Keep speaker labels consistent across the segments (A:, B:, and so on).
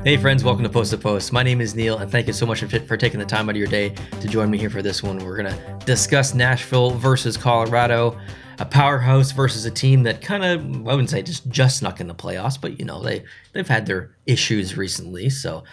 A: Hey friends, welcome to Post to Post. My name is Neil, and thank you so much for taking the time out of your day to join me here for this one. We're going to discuss Nashville versus Colorado, a powerhouse versus a team that kind of, I wouldn't say just snuck in the playoffs, but you know, they've had their issues recently. So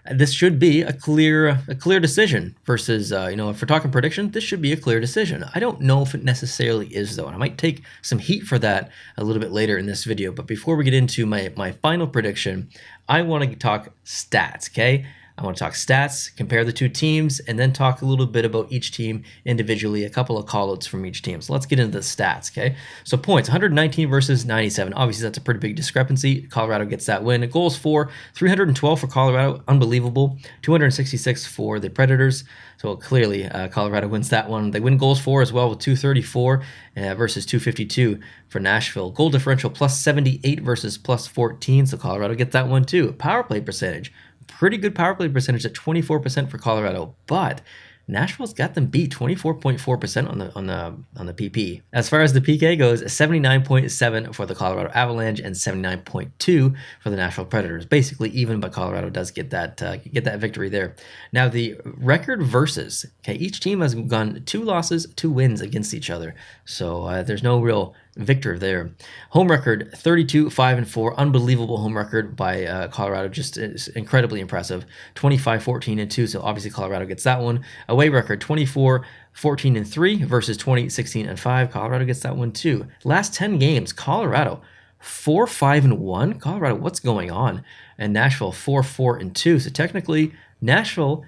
A: this should be a clear decision versus, if we're talking prediction, this should be a clear decision. I don't know if it necessarily is, though, and I might take some heat for that a little bit later in this video. But before we get into my final prediction, I want to talk stats, okay? I want to talk stats, compare the two teams, and then talk a little bit about each team individually, a couple of call-outs from each team. So let's get into the stats, okay? So points, 119 versus 97. Obviously, that's a pretty big discrepancy. Colorado gets that win. Goals for, 312 for Colorado, unbelievable. 266 for the Predators. So clearly, Colorado wins that one. They win goals for as well with 234 versus 252 for Nashville. Goal differential plus 78 versus plus 14. So Colorado gets that one too. Power play percentage. Pretty good power play percentage at 24% for Colorado, but Nashville's got them beat 24.4% on the PP. As far as the PK goes, 79.7 for the Colorado Avalanche and 79.2 for the Nashville Predators. Basically even, but Colorado does get that victory there. Now the record versus, okay, each team has gone 2 losses, 2 wins against each other. So there's no real victor there. Home record 32-5-4, unbelievable home record by Colorado, just incredibly impressive. 25-14-2, so obviously Colorado gets that one. Away record 24-14-3 versus 20-16-5. Colorado gets that one too. Last 10 games, Colorado 4-5-1. Colorado, what's going on? And Nashville 4-4-2. So technically, Nashville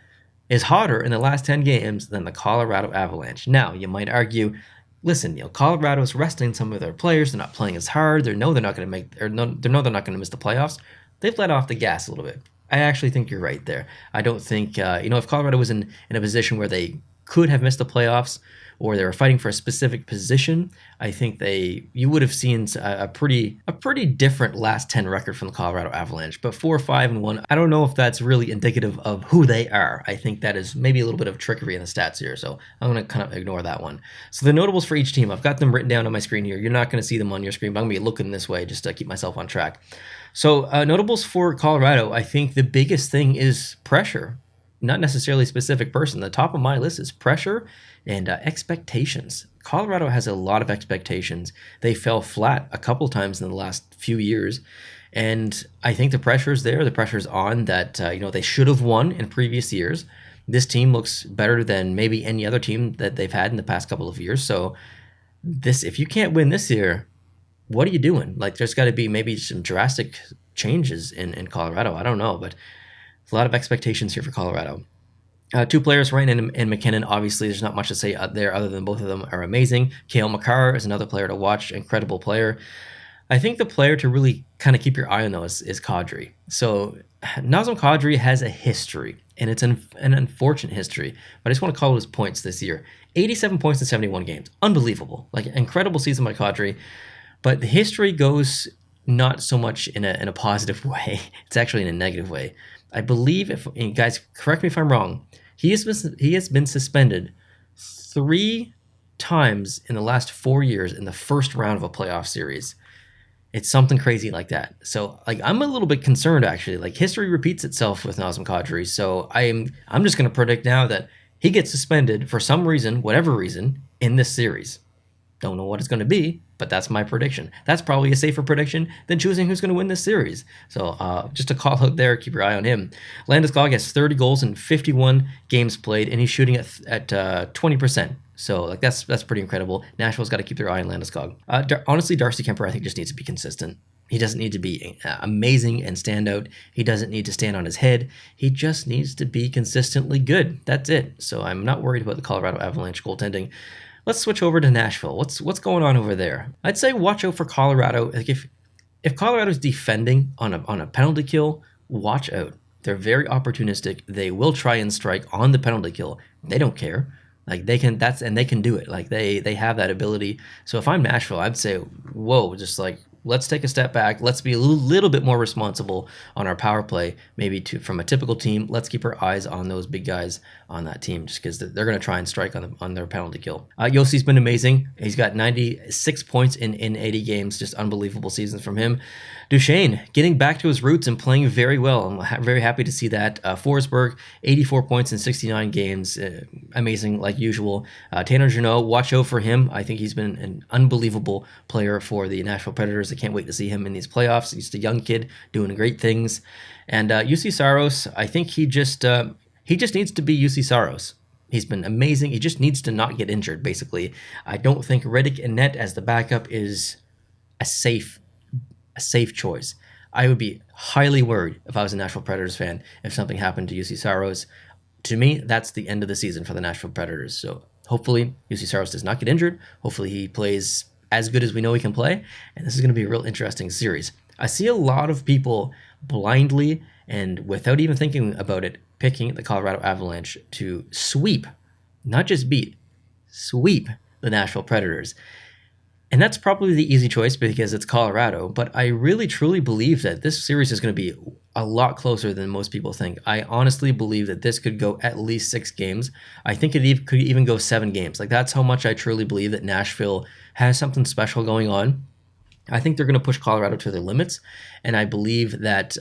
A: is hotter in the last 10 games than the Colorado Avalanche. Now, you might argue, listen, Colorado is resting some of their players. They're not playing as hard. They know they're not going to miss the playoffs. They've let off the gas a little bit. I actually think you're right there. I don't think, if Colorado was in a position where they could have missed the playoffs or they were fighting for a specific position, I think you would have seen a pretty different last 10 record from the Colorado Avalanche. But 4-5-1, I don't know if that's really indicative of who they are. I think that is maybe a little bit of trickery in the stats here, so I'm going to kind of ignore that one. So the notables for each team, I've got them written down on my screen here. You're not going to see them on your screen, but I'm going to be looking this way just to keep myself on track. So notables for Colorado, I think the biggest thing is pressure. Not necessarily a specific person. The top of my list is pressure and expectations. Colorado has a lot of expectations. They fell flat a couple times in the last few years, and I think the pressure's there. The pressure's on that they should have won in previous years. This team looks better than maybe any other team that they've had in the past couple of years. So if you can't win this year, what are you doing? Like, there's got to be maybe some drastic changes in Colorado. I don't know, but a lot of expectations here for Colorado. 2 players, Ryan and McKinnon. Obviously, there's not much to say there other than both of them are amazing. Cale Makar is another player to watch, incredible player. I think the player to really kind of keep your eye on, though, is Kadri. So Nazem Kadri has a history, and it's an unfortunate history, but I just want to call it his points this year. 87 points in 71 games. Unbelievable. Like, incredible season by Kadri. But the history goes not so much in a positive way. It's actually in a negative way. I believe, and guys, correct me if I'm wrong, he has been suspended 3 times in the last 4 years in the first round of a playoff series. It's something crazy like that. So, I'm a little bit concerned, actually. Like, history repeats itself with Nazem Kadri. So I'm just going to predict now that he gets suspended for some reason, whatever reason, in this series. Don't know what it's going to be, but that's my prediction. That's probably a safer prediction than choosing who's going to win this series. So just a call out there, keep your eye on him. Landeskog has 30 goals in 51 games played, and he's shooting at 20%. So that's pretty incredible. Nashville's got to keep their eye on Landeskog. Honestly, Darcy Kemper, I think, just needs to be consistent. He doesn't need to be amazing and stand out. He doesn't need to stand on his head. He just needs to be consistently good. That's it. So I'm not worried about the Colorado Avalanche goaltending. Let's switch over to Nashville. What's going on over there? I'd say watch out for Colorado. Like, if Colorado's defending on a penalty kill, watch out. They're very opportunistic. They will try and strike on the penalty kill. They don't care. Like, they can do it. Like, they have that ability. So if I'm Nashville, I'd say, whoa, just like let's take a step back. Let's be a little bit more responsible on our power play, maybe from a typical team. Let's keep our eyes on those big guys on that team, just because they're going to try and strike on their penalty kill. Yossi's been amazing. He's got 96 points in 80 games, just unbelievable seasons from him. Duchesne getting back to his roots and playing very well. I'm very happy to see that. Forsberg, 84 points in 69 games. Amazing, like usual. Tanner Jeannot, watch out for him. I think he's been an unbelievable player for the Nashville Predators. I can't wait to see him in these playoffs. He's a young kid doing great things. And UC Saros, I think he just needs to be UC Saros. He's been amazing. He just needs to not get injured, basically. I don't think Riddick and Net as the backup is a safe choice. I would be highly worried if I was a Nashville Predators fan if something happened to UC Saros. To me, that's the end of the season for the Nashville Predators. So hopefully UC Saros does not get injured. Hopefully he plays as good as we know he can play. And this is going to be a real interesting series. I see a lot of people blindly and without even thinking about it, picking the Colorado Avalanche to sweep, not just beat, sweep the Nashville Predators. And that's probably the easy choice because it's Colorado, but I really truly believe that this series is going to be a lot closer than most people think. I honestly believe that this could go at least 6 games. I think it could even go 7 games. Like, that's how much I truly believe that Nashville has something special going on. I think they're going to push Colorado to their limits, and I believe that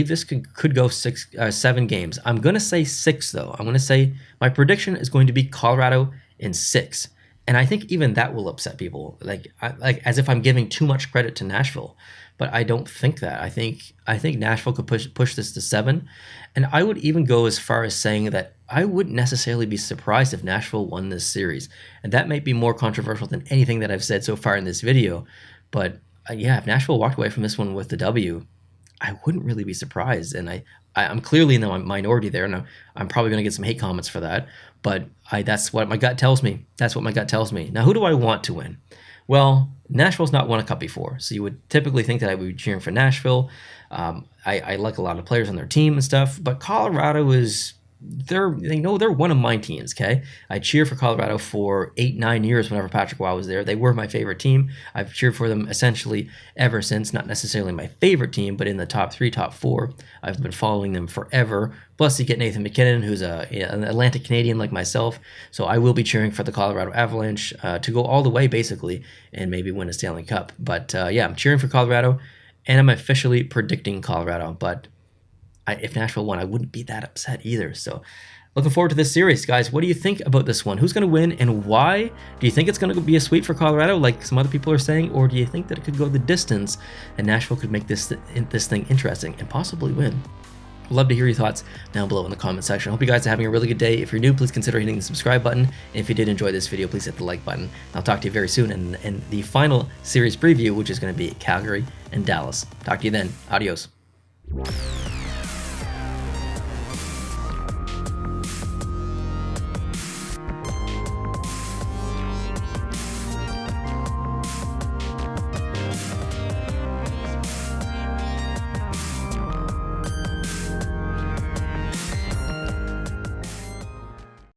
A: this could go 7 games. I'm going to say 6 though. I'm going to say my prediction is going to be Colorado in 6. And I think even that will upset people, like as if I'm giving too much credit to Nashville, but I don't think that. I think Nashville could push this to 7, and I would even go as far as saying that I wouldn't necessarily be surprised if Nashville won this series, and that might be more controversial than anything that I've said so far in this video. But yeah, if Nashville walked away from this one with the W, I wouldn't really be surprised, and I'm clearly in the minority there, and I'm probably going to get some hate comments for that, but that's what my gut tells me. That's what my gut tells me. Now, who do I want to win? Well, Nashville's not won a cup before, so you would typically think that I would be cheering for Nashville. I like a lot of players on their team and stuff, but Colorado is... they're one of my teams, okay? I cheered for Colorado for 8-9 years whenever Patrick Roy was there. They were my favorite team. I've cheered for them essentially ever since. Not necessarily my favorite team, but in the top 3, top 4. I've been following them forever. Plus, you get Nathan MacKinnon, who's an Atlantic Canadian like myself. So I will be cheering for the Colorado Avalanche to go all the way, basically, and maybe win a Stanley Cup. But yeah, I'm cheering for Colorado, and I'm officially predicting Colorado. But if Nashville won, I wouldn't be that upset either. So looking forward to this series, guys. What do you think about this one? Who's going to win, and why? Do you think it's going to be a sweep for Colorado like some other people are saying, or do you think that it could go the distance and Nashville could make this thing interesting and possibly win? I'd love to hear your thoughts down below in the comment section. I hope you guys are having a really good day. If you're new, please consider hitting the subscribe button. And if you did enjoy this video, please hit the like button. I'll talk to you very soon in the final series preview, which is going to be Calgary and Dallas. Talk to you then. Adios.